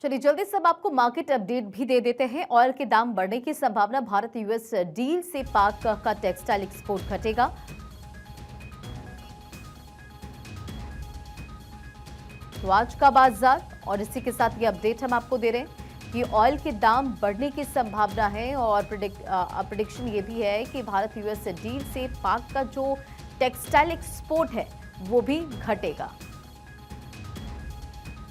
चलिए जल्दी से अब आपको मार्केट अपडेट भी दे देते हैं। ऑयल के दाम बढ़ने की संभावना, भारत यूएस डील से पाक का टेक्सटाइल एक्सपोर्ट घटेगा। तो आज का बाजार और इसी के साथ ये अपडेट हम आपको दे रहे हैं कि ऑयल के दाम बढ़ने की संभावना है और प्रिडिक्शन ये भी है कि भारत यूएस डील से पाक का जो टेक्सटाइल एक्सपोर्ट है वो भी घटेगा।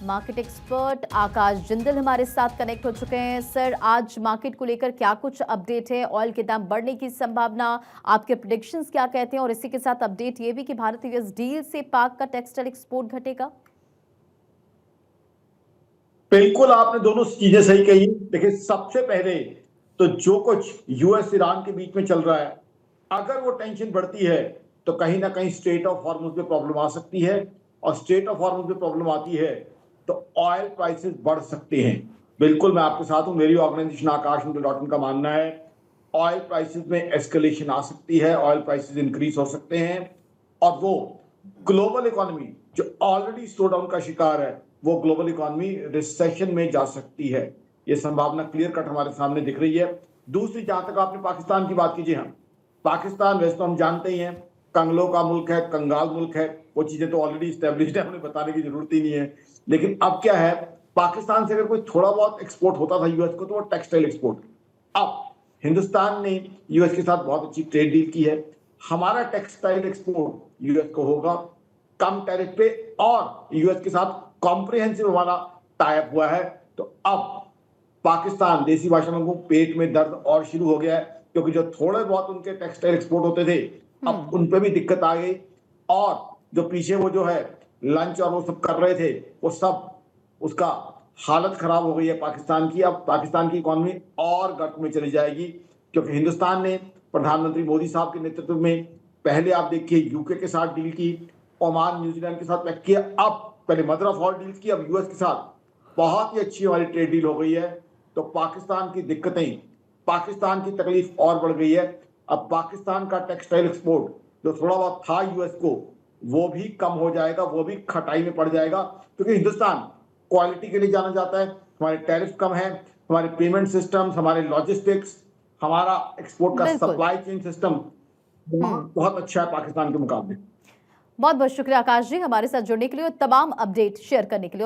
मार्केट एक्सपर्ट आकाश जिंदल हमारे साथ कनेक्ट हो चुके हैं। सर, आज मार्केट को लेकर क्या कुछ अपडेट है? ऑयल के दाम बढ़ने की संभावना, आपके प्रेडिक्शंस क्या कहते हैं? और इसी के साथ अपडेट ये भी कि भारत यूएस डील से पाक का टेक्सटाइल एक्सपोर्ट घटेगा। बिल्कुल, आपने दोनों चीजें सही कही। देखिए, सबसे पहले तो जो कुछ यूएस ईरान के बीच में चल रहा है, अगर वो टेंशन बढ़ती है तो कहीं ना कहीं स्ट्रेट ऑफ हॉर्मुज में प्रॉब्लम आ सकती है, और स्ट्रेट ऑफ हॉर्मुज में प्रॉब्लम आती है तो ऑयल प्राइसेस बढ़ सकते हैं। बिल्कुल, मैं आपके साथ हूं। मेरी ऑर्गेनाइजेशन आकाश डॉट इन का मानना है ऑयल प्राइसेस में एस्केलेशन आ सकती है, ऑयल प्राइसेस इंक्रीज हो सकते हैं, और वो ग्लोबल इकोनॉमी जो ऑलरेडी स्लो डाउन का शिकार है, वो ग्लोबल इकोनॉमी रिसेशन में जा सकती है। ये संभावना क्लियर कट हमारे सामने दिख रही है। दूसरी, जहां तक आपने पाकिस्तान की बात कीजिए, हम पाकिस्तान वैसे तो हम जानते ही हैं कंगलों का मुल्क है, कंगाल मुल्क है, वो चीजें तो ऑलरेडी स्टेब्लिश्ड है, हमें बताने की जरूरत ही नहीं है। लेकिन अब क्या है, पाकिस्तान से अगर कोई थोड़ा बहुत एक्सपोर्ट होता था यूएस को, तो वो टेक्सटाइल एक्सपोर्ट। अब हिंदुस्तान ने यूएस के साथ बहुत अच्छी ट्रेड डील की है। हमारा टेक्सटाइल एक्सपोर्ट यूएस को होगा कम टैरिफ पे, और यूएस के साथ कॉम्प्रिहेंसिव हमारा टाइप हुआ है। तो अब पाकिस्तान, देसी भाषा में पेट में दर्द और शुरू हो गया है, क्योंकि जो थोड़े बहुत उनके टेक्सटाइल एक्सपोर्ट होते थे, अब उन पे भी दिक्कत आ गई। और जो पीछे वो जो है लंच और वो सब कर रहे थे, वो सब उसका हालत खराब हो गई है पाकिस्तान की। अब पाकिस्तान की इकोनॉमी और गर्त में चली जाएगी, क्योंकि हिंदुस्तान ने प्रधानमंत्री मोदी साहब के नेतृत्व में पहले आप देखिए यूके के साथ डील की, ओमान न्यूजीलैंड के साथ पैक किया, अब पहले मदर ऑफ ऑल डील्स की, अब यूएस के साथ बहुत ही अच्छी हमारी ट्रेड डील हो गई है। तो पाकिस्तान की दिक्कतें, पाकिस्तान की तकलीफ और बढ़ गई है। अब पाकिस्तान का टेक्सटाइल एक्सपोर्ट जो थोड़ा बहुत था यूएस को, वो भी कम हो जाएगा, वो भी खटाई में पड़ जाएगा, क्योंकि हिंदुस्तान क्वालिटी के लिए जाना जाता है। हमारे टैरिफ कम है, हमारे पेमेंट सिस्टम, हमारे लॉजिस्टिक्स, हमारा एक्सपोर्ट का बिल्कुल। सप्लाई चेन सिस्टम बहुत अच्छा है पाकिस्तान के मुकाबले। बहुत बहुत शुक्रिया आकाश जी, हमारे साथ जुड़ने के लिए और तमाम अपडेट शेयर करने के लिए।